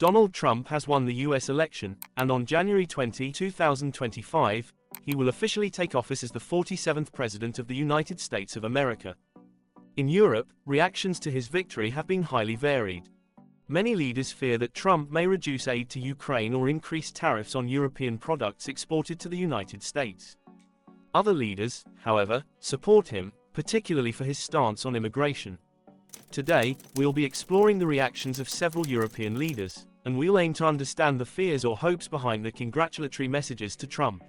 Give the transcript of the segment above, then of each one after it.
Donald Trump has won the US election, and on January 20, 2025, he will officially take office as the 47th President of the United States of America. In Europe, reactions to his victory have been highly varied. Many leaders fear that Trump may reduce aid to Ukraine or increase tariffs on European products exported to the United States. Other leaders, however, support him, particularly for his stance on immigration. Today, we'll be exploring the reactions of several European leaders, and we'll aim to understand the fears or hopes behind the congratulatory messages to Trump.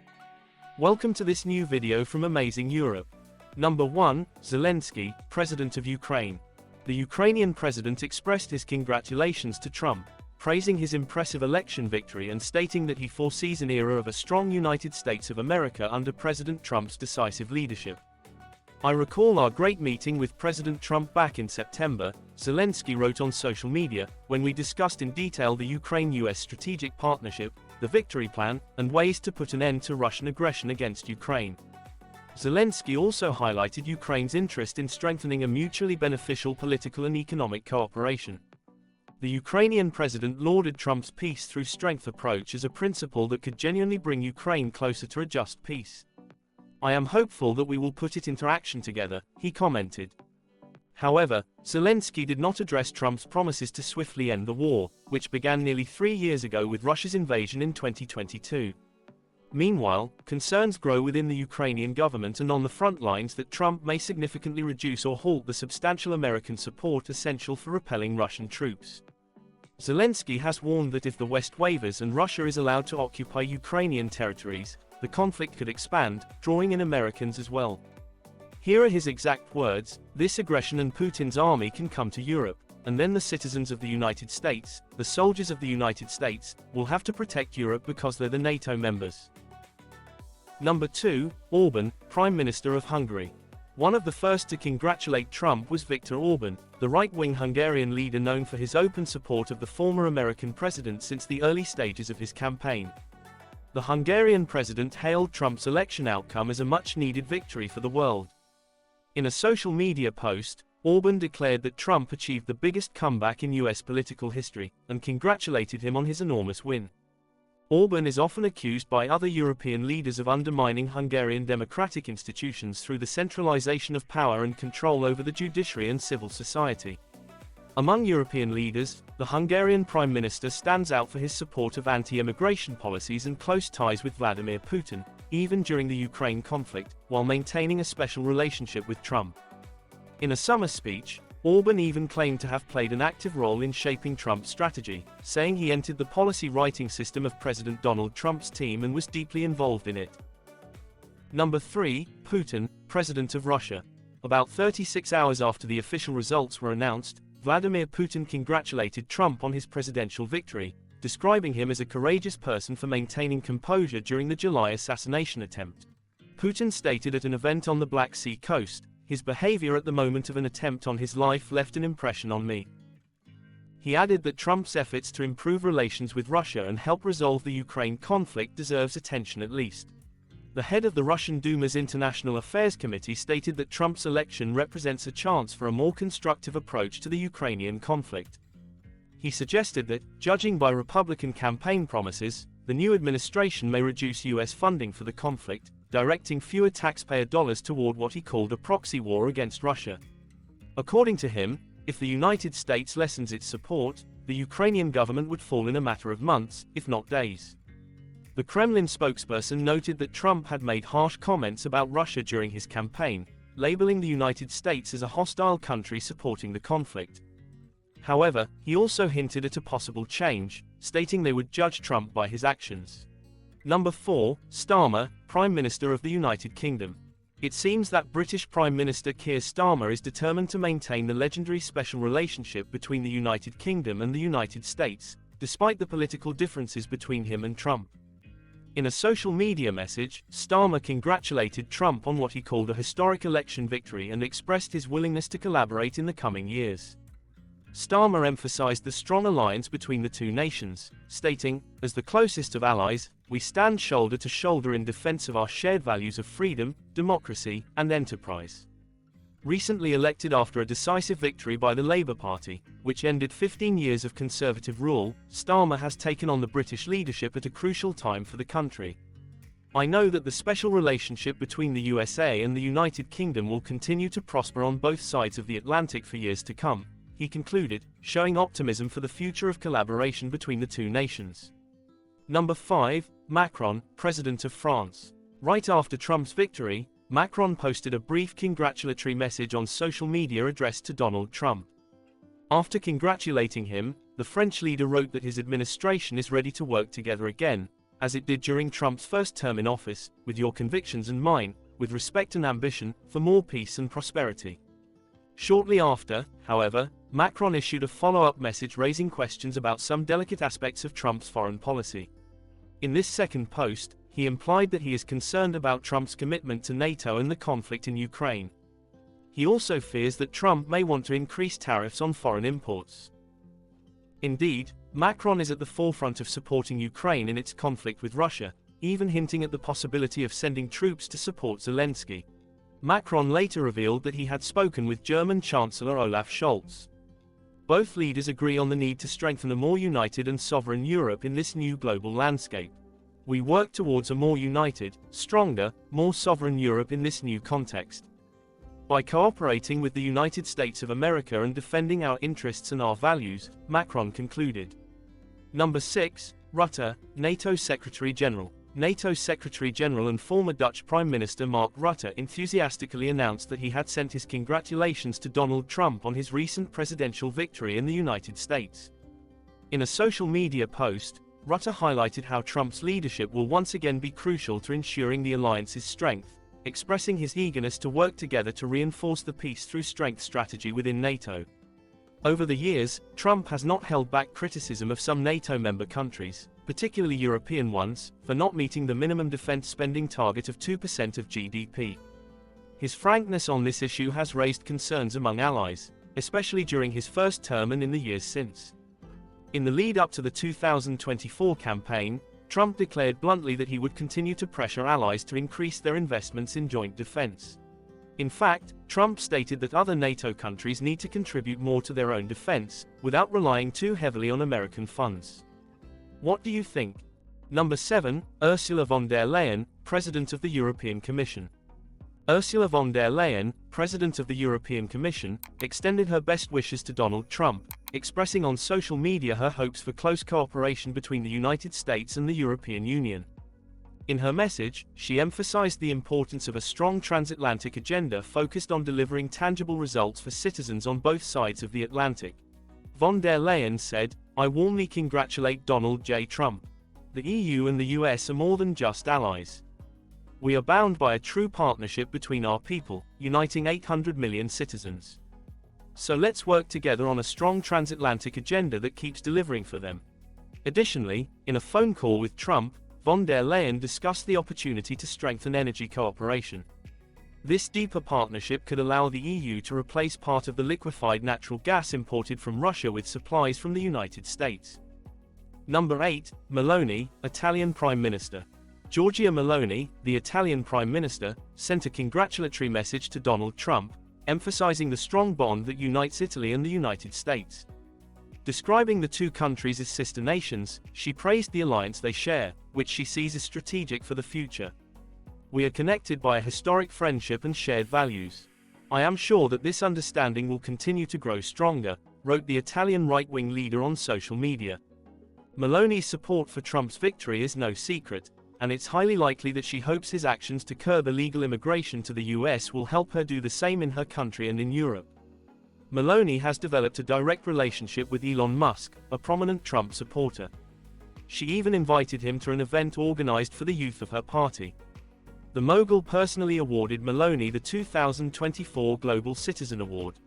Welcome to this new video from Amazing Europe. Number 1. Zelensky, President of Ukraine. The Ukrainian president expressed his congratulations to Trump, praising his impressive election victory and stating that he foresees an era of a strong United States of America under President Trump's decisive leadership. "I recall our great meeting with President Trump back in September," Zelensky wrote on social media, "when we discussed in detail the Ukraine-US strategic partnership, the victory plan, and ways to put an end to Russian aggression against Ukraine." Zelensky also highlighted Ukraine's interest in strengthening a mutually beneficial political and economic cooperation. The Ukrainian president lauded Trump's peace through strength approach as a principle that could genuinely bring Ukraine closer to a just peace. "I am hopeful that we will put it into action together," he commented. However, Zelensky did not address Trump's promises to swiftly end the war, which began nearly 3 years ago with Russia's invasion in 2022. Meanwhile, concerns grow within the Ukrainian government and on the front lines that Trump may significantly reduce or halt the substantial American support essential for repelling Russian troops. Zelensky has warned that if the West wavers and Russia is allowed to occupy Ukrainian territories, the conflict could expand, drawing in Americans as well. Here are his exact words: "This aggression and Putin's army can come to Europe, and then the citizens of the United States, the soldiers of the United States, will have to protect Europe because they're the NATO members." Number 2. Orban, Prime Minister of Hungary. One of the first to congratulate Trump was Viktor Orban, the right-wing Hungarian leader known for his open support of the former American president since the early stages of his campaign. The Hungarian president hailed Trump's election outcome as a much-needed victory for the world. In a social media post, Orban declared that Trump achieved the biggest comeback in US political history, and congratulated him on his enormous win. Orban is often accused by other European leaders of undermining Hungarian democratic institutions through the centralization of power and control over the judiciary and civil society. Among European leaders, the Hungarian Prime Minister stands out for his support of anti-immigration policies and close ties with Vladimir Putin, even during the Ukraine conflict, while maintaining a special relationship with Trump. In a summer speech, Orban even claimed to have played an active role in shaping Trump's strategy, saying he entered the policy writing system of President Donald Trump's team and was deeply involved in it. Number 3. Putin, President of Russia. About 36 hours after the official results were announced, Vladimir Putin congratulated Trump on his presidential victory, describing him as a courageous person for maintaining composure during the July assassination attempt. Putin stated at an event on the Black Sea coast, "His behavior at the moment of an attempt on his life left an impression on me." He added that Trump's efforts to improve relations with Russia and help resolve the Ukraine conflict deserves attention at least. The head of the Russian Duma's International Affairs Committee stated that Trump's election represents a chance for a more constructive approach to the Ukrainian conflict. He suggested that, judging by Republican campaign promises, the new administration may reduce US funding for the conflict, directing fewer taxpayer dollars toward what he called a proxy war against Russia. According to him, if the United States lessens its support, the Ukrainian government would fall in a matter of months, if not days. The Kremlin spokesperson noted that Trump had made harsh comments about Russia during his campaign, labeling the United States as a hostile country supporting the conflict. However, he also hinted at a possible change, stating they would judge Trump by his actions. Number 4. Starmer, Prime Minister of the United Kingdom. It seems that British Prime Minister Keir Starmer is determined to maintain the legendary special relationship between the United Kingdom and the United States, despite the political differences between him and Trump. In a social media message, Starmer congratulated Trump on what he called a historic election victory and expressed his willingness to collaborate in the coming years. Starmer emphasized the strong alliance between the two nations, stating, "As the closest of allies, we stand shoulder to shoulder in defense of our shared values of freedom, democracy, and enterprise." Recently elected after a decisive victory by the Labour Party, which ended 15 years of Conservative rule, Starmer has taken on the British leadership at a crucial time for the country. I know that the special relationship between the USA and the United Kingdom will continue to prosper on both sides of the Atlantic for years to come, he concluded, showing optimism for the future of collaboration between the two nations. Number 5, Macron, President of France. Right after Trump's victory, Macron posted a brief congratulatory message on social media addressed to Donald Trump. After congratulating him, the French leader wrote that his administration is ready to work together again, as it did during Trump's first term in office, with your convictions and mine, with respect and ambition, for more peace and prosperity. Shortly after, however, Macron issued a follow-up message raising questions about some delicate aspects of Trump's foreign policy. In this second post, he implied that he is concerned about Trump's commitment to NATO and the conflict in Ukraine. He also fears that Trump may want to increase tariffs on foreign imports. Indeed, Macron is at the forefront of supporting Ukraine in its conflict with Russia, even hinting at the possibility of sending troops to support Zelensky. Macron later revealed that he had spoken with German Chancellor Olaf Scholz. Both leaders agree on the need to strengthen a more united and sovereign Europe in this new global landscape. We work towards a more united, stronger, more sovereign Europe in this new context. By cooperating with the United States of America and defending our interests and our values, Macron concluded. Number 6, Rutte, NATO Secretary General. NATO Secretary General and former Dutch Prime Minister Mark Rutte enthusiastically announced that he had sent his congratulations to Donald Trump on his recent presidential victory in the United States. In a social media post, Rutte highlighted how Trump's leadership will once again be crucial to ensuring the alliance's strength, expressing his eagerness to work together to reinforce the peace through strength strategy within NATO. Over the years, Trump has not held back criticism of some NATO member countries, particularly European ones, for not meeting the minimum defense spending target of 2% of GDP. His frankness on this issue has raised concerns among allies, especially during his first term and in the years since. In the lead-up to the 2024 campaign, Trump declared bluntly that he would continue to pressure allies to increase their investments in joint defense. In fact, Trump stated that other NATO countries need to contribute more to their own defense, without relying too heavily on American funds. What do you think? Number 7, Ursula von der Leyen, President of the European Commission. Ursula von der Leyen, President of the European Commission, extended her best wishes to Donald Trump, expressing on social media her hopes for close cooperation between the United States and the European Union. In her message, she emphasized the importance of a strong transatlantic agenda focused on delivering tangible results for citizens on both sides of the Atlantic. Von der Leyen said, "I warmly congratulate Donald J. Trump. The EU and the US are more than just allies. We are bound by a true partnership between our people, uniting 800 million citizens. So let's work together on a strong transatlantic agenda that keeps delivering for them." Additionally, in a phone call with Trump, von der Leyen discussed the opportunity to strengthen energy cooperation. This deeper partnership could allow the EU to replace part of the liquefied natural gas imported from Russia with supplies from the United States. Number 8, Meloni, Italian Prime Minister. Giorgia Meloni, the Italian Prime Minister, sent a congratulatory message to Donald Trump, emphasizing the strong bond that unites Italy and the United States. Describing the two countries as sister nations, she praised the alliance they share, which she sees as strategic for the future. "We are connected by a historic friendship and shared values. I am sure that this understanding will continue to grow stronger," wrote the Italian right-wing leader on social media. Meloni's support for Trump's victory is no secret, and it's highly likely that she hopes his actions to curb illegal immigration to the US will help her do the same in her country and in Europe. Meloni has developed a direct relationship with Elon Musk, a prominent Trump supporter. She even invited him to an event organized for the youth of her party. The mogul personally awarded Meloni the 2024 Global Citizen Award.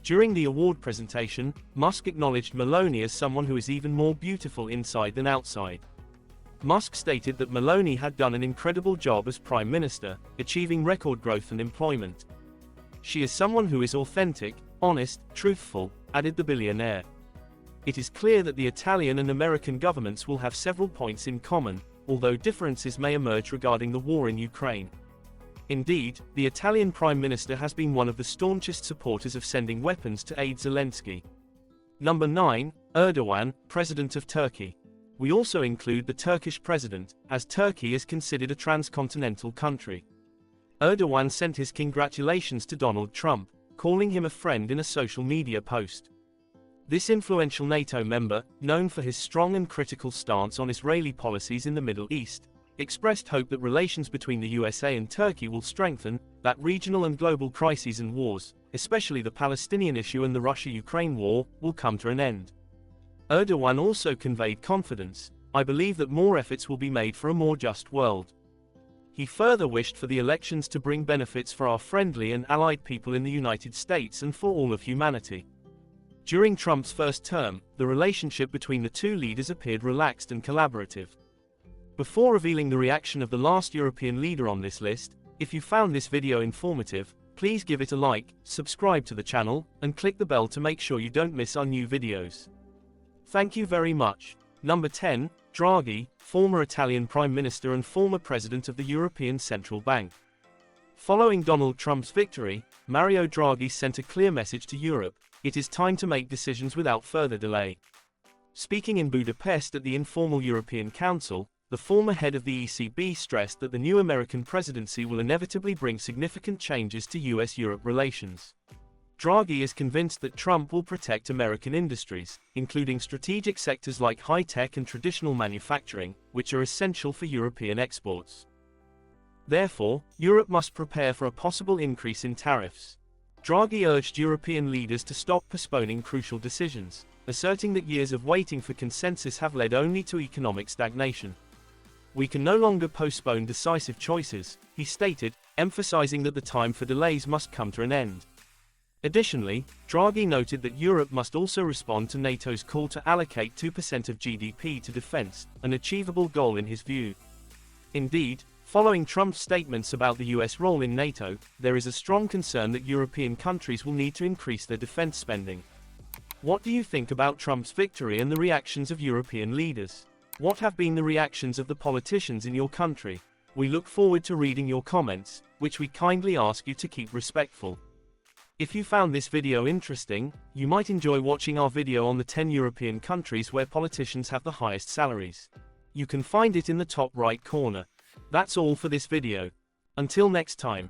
During the award presentation, Musk acknowledged Meloni as someone who is even more beautiful inside than outside. Musk stated that Meloni had done an incredible job as Prime Minister, achieving record growth and employment. "She is someone who is authentic, honest, truthful," added the billionaire. It is clear that the Italian and American governments will have several points in common, although differences may emerge regarding the war in Ukraine. Indeed, the Italian Prime Minister has been one of the staunchest supporters of sending weapons to aid Zelensky. Number 9. Erdogan, President of Turkey. We also include the Turkish president, as Turkey is considered a transcontinental country. Erdogan sent his congratulations to Donald Trump, calling him a friend in a social media post. This influential NATO member, known for his strong and critical stance on Israeli policies in the Middle East, expressed hope that relations between the USA and Turkey will strengthen, that regional and global crises and wars, especially the Palestinian issue and the Russia-Ukraine war, will come to an end. Erdogan also conveyed confidence, "I believe that more efforts will be made for a more just world." He further wished for the elections to bring benefits for our friendly and allied people in the United States and for all of humanity. During Trump's first term, the relationship between the two leaders appeared relaxed and collaborative. Before revealing the reaction of the last European leader on this list, if you found this video informative, please give it a like, subscribe to the channel, and click the bell to make sure you don't miss our new videos. Thank you very much. Number 10. Draghi, former Italian Prime Minister and former President of the European Central Bank. Following Donald Trump's victory, Mario Draghi sent a clear message to Europe: it is time to make decisions without further delay. Speaking in Budapest at the informal European Council, the former head of the ECB stressed that the new American presidency will inevitably bring significant changes to US-Europe relations. Draghi is convinced that Trump will protect American industries, including strategic sectors like high-tech and traditional manufacturing, which are essential for European exports. Therefore, Europe must prepare for a possible increase in tariffs. Draghi urged European leaders to stop postponing crucial decisions, asserting that years of waiting for consensus have led only to economic stagnation. "We can no longer postpone decisive choices," he stated, emphasizing that the time for delays must come to an end. Additionally, Draghi noted that Europe must also respond to NATO's call to allocate 2% of GDP to defense, an achievable goal in his view. Indeed, following Trump's statements about the US role in NATO, there is a strong concern that European countries will need to increase their defense spending. What do you think about Trump's victory and the reactions of European leaders? What have been the reactions of the politicians in your country? We look forward to reading your comments, which we kindly ask you to keep respectful. If you found this video interesting, you might enjoy watching our video on the 10 European countries where politicians have the highest salaries. You can find it in the top right corner. That's all for this video. Until next time.